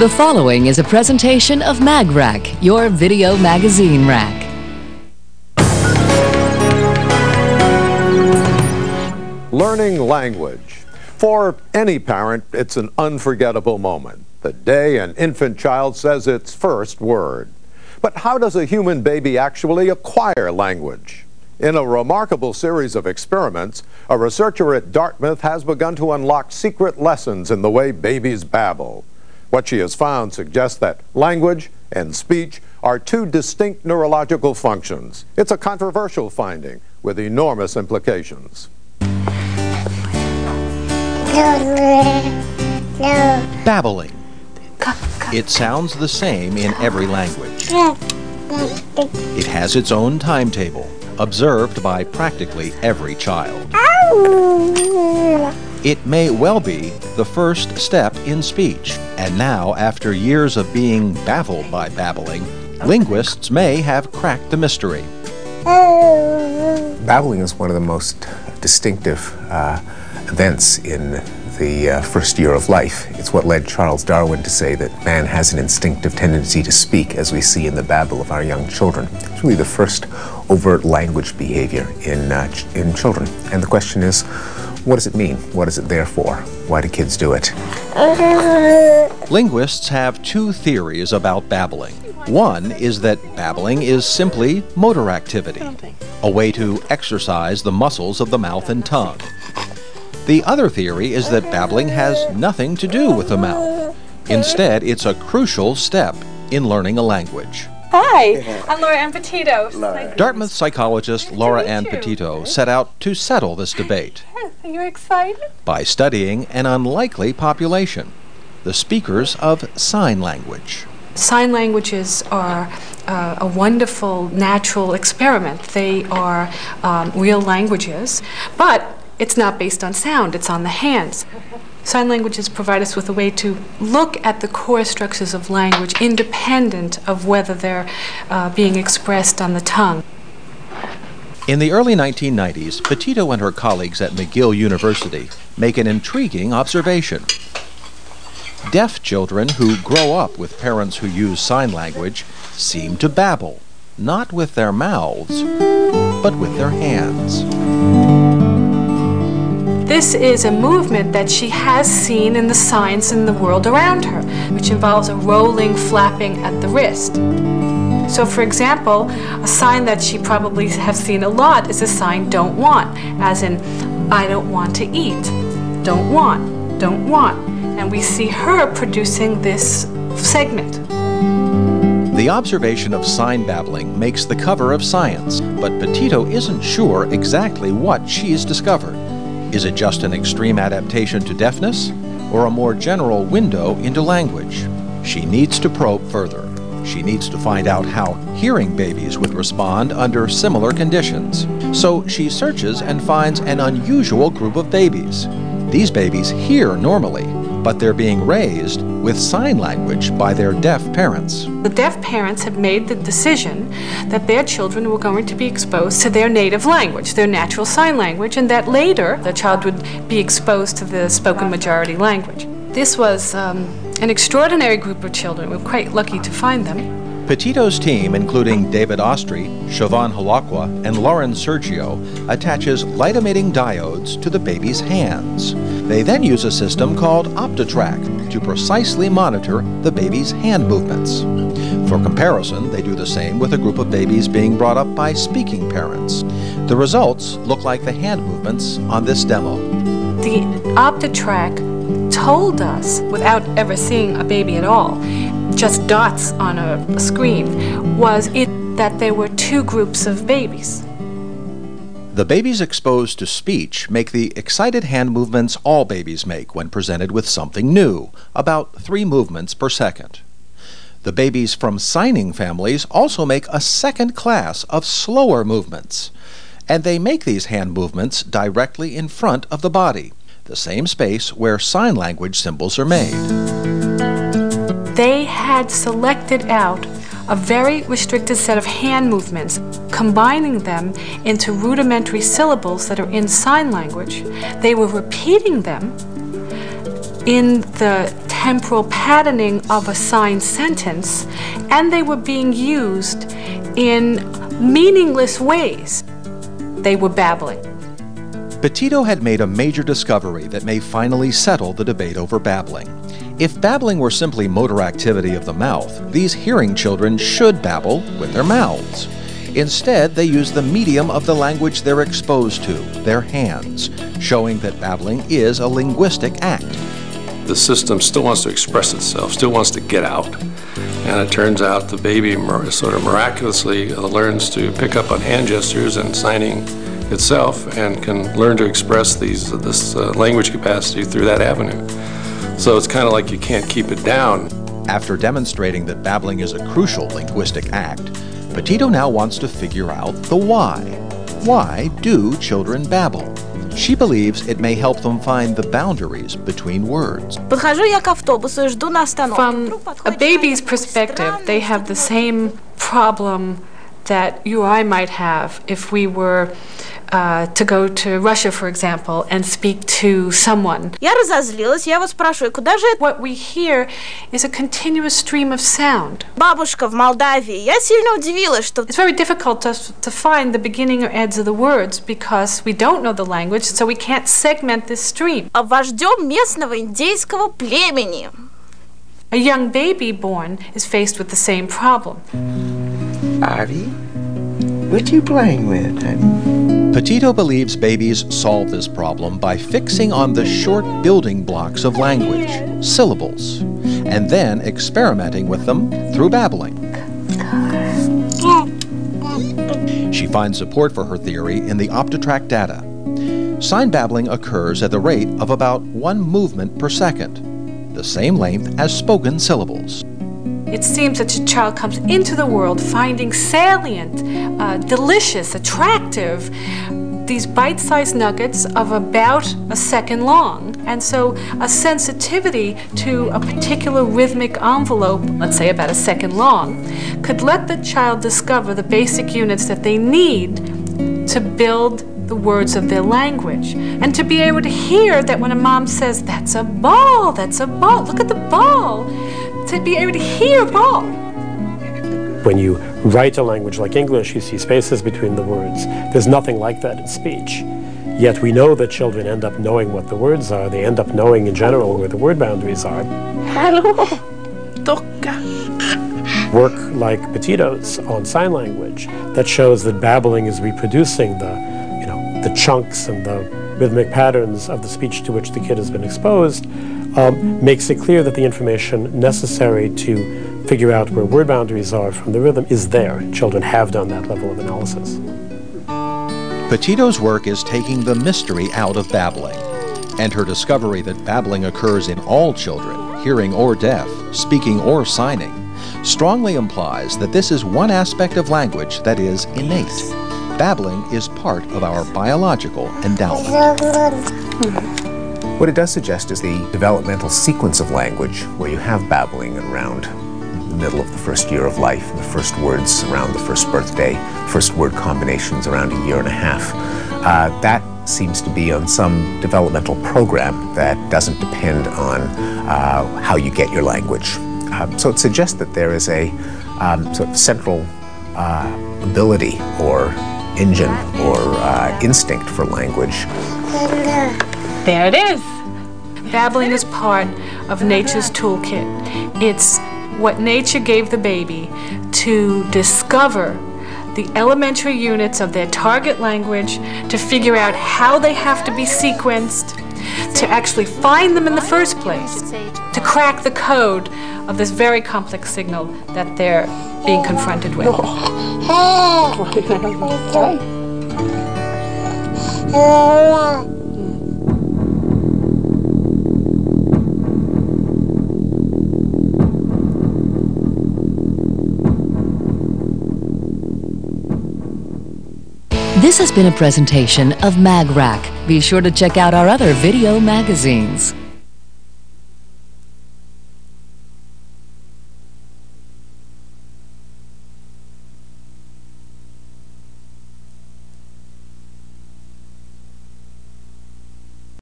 The following is a presentation of MagRack, your video magazine rack. Learning language. For any parent, it's an unforgettable moment. The day an infant child says its first word. But how does a human baby actually acquire language? In a remarkable series of experiments, a researcher at Dartmouth has begun to unlock secret lessons in the way babies babble. What she has found suggests that language and speech are two distinct neurological functions. It's a controversial finding with enormous implications. Babbling. It sounds the same in every language. It has its own timetable, observed by practically every child. It may well be the first step in speech, and now, after years of being baffled by babbling, linguists may have cracked the mystery. Babbling is one of the most distinctive events in the first year of life. It's what led Charles Darwin to say that man has an instinctive tendency to speak, as we see in the babble of our young children. It's really the first overt language behavior in children. And the question is, what does it mean? What is it there for? Why do kids do it? Linguists have two theories about babbling. One is that babbling is simply motor activity, a way to exercise the muscles of the mouth and tongue. The other theory is that babbling has nothing to do with the mouth. Instead, it's a crucial step in learning a language. Hi, I'm Laura Ann Petito. Dartmouth psychologist Laura Ann Petito set out to settle this debate. Are you excited? By studying an unlikely population, the speakers of sign language. Sign languages are a wonderful natural experiment. They are real languages, but it's not based on sound, it's on the hands. Sign languages provide us with a way to look at the core structures of language independent of whether they're being expressed on the tongue. In the early 1990s, Petito and her colleagues at McGill University make an intriguing observation. Deaf children who grow up with parents who use sign language seem to babble, not with their mouths, but with their hands. This is a movement that she has seen in the signs in the world around her, which involves a rolling, flapping at the wrist. So, for example, a sign that she probably has seen a lot is a sign "don't want," as in, I don't want to eat, don't want, don't want. And we see her producing this segment. The observation of sign babbling makes the cover of Science, but Petito isn't sure exactly what she's discovered. Is it just an extreme adaptation to deafness, or a more general window into language? She needs to probe further. She needs to find out how hearing babies would respond under similar conditions. So she searches and finds an unusual group of babies. These babies hear normally, but they're being raised with sign language by their deaf parents. The deaf parents have made the decision that their children were going to be exposed to their native language, their natural sign language, and that later the child would be exposed to the spoken majority language. This was an extraordinary group of children. We were quite lucky to find them. Petito's team, including David Ostry, Siobhan Halakwa, and Lauren Sergio, attaches light-emitting diodes to the baby's hands. They then use a system called OptiTrack to precisely monitor the baby's hand movements. For comparison, they do the same with a group of babies being brought up by speaking parents. The results look like the hand movements on this demo. The OptiTrack told us, without ever seeing a baby at all, just dots on a screen, was that there were two groups of babies. The babies exposed to speech make the excited hand movements all babies make when presented with something new, about 3 movements per second. The babies from signing families also make a second class of slower movements, and they make these hand movements directly in front of the body, the same space where sign language symbols are made. They had selected out a very restricted set of hand movements, combining them into rudimentary syllables that are in sign language. They were repeating them in the temporal patterning of a signed sentence, and they were being used in meaningless ways. They were babbling. Petitto had made a major discovery that may finally settle the debate over babbling. If babbling were simply motor activity of the mouth, these hearing children should babble with their mouths. Instead, they use the medium of the language they're exposed to, their hands, showing that babbling is a linguistic act. The system still wants to express itself, still wants to get out. And it turns out the baby sort of miraculously learns to pick up on hand gestures and signing itself and can learn to express this language capacity through that avenue. So it's kind of like you can't keep it down. After demonstrating that babbling is a crucial linguistic act, Petitto now wants to figure out the why. Why do children babble? She believes it may help them find the boundaries between words. From a baby's perspective, they have the same problem that you or I might have if we were to go to Russia, for example, and speak to someone. What we hear is a continuous stream of sound. It's very difficult to find the beginning or ends of the words because we don't know the language, so we can't segment this stream. A young baby born is faced with the same problem. Ivy, what you playing with, honey? Petitto believes babies solve this problem by fixing on the short building blocks of language, syllables, and then experimenting with them through babbling. She finds support for her theory in the OptiTrack data. Sign babbling occurs at the rate of about 1 movement per second, the same length as spoken syllables. It seems that your child comes into the world finding salient, delicious, attractive, these bite-sized nuggets of about a second long. And so a sensitivity to a particular rhythmic envelope, let's say about a second long, could let the child discover the basic units that they need to build the words of their language. And to be able to hear that when a mom says, "That's a ball, look at the ball," to be able to hear ball. When you write a language like English, you see spaces between the words. There's nothing like that in speech. Yet we know that children end up knowing what the words are. They end up knowing in general where the word boundaries are. Work like Petitto's on sign language that shows that babbling is reproducing the chunks and the rhythmic patterns of the speech to which the kid has been exposed, makes it clear that the information necessary to figure out where word boundaries are from the rhythm is there. Children have done that level of analysis. Petitto's work is taking the mystery out of babbling, and her discovery that babbling occurs in all children, hearing or deaf, speaking or signing, strongly implies that this is one aspect of language that is innate. Babbling is part of our biological endowment. What it does suggest is the developmental sequence of language where you have babbling around the middle of the first year of life, and the first words around the first birthday, first word combinations around a year and a half. That seems to be on some developmental program that doesn't depend on how you get your language. So it suggests that there is a sort of central ability or engine or instinct for language. There it is. Babbling is part of nature's toolkit. It's what nature gave the baby to discover the elementary units of their target language, to figure out how they have to be sequenced, to actually find them in the first place, to crack the code of this very complex signal that they're being confronted with. This has been a presentation of MagRack. Be sure to check out our other video magazines.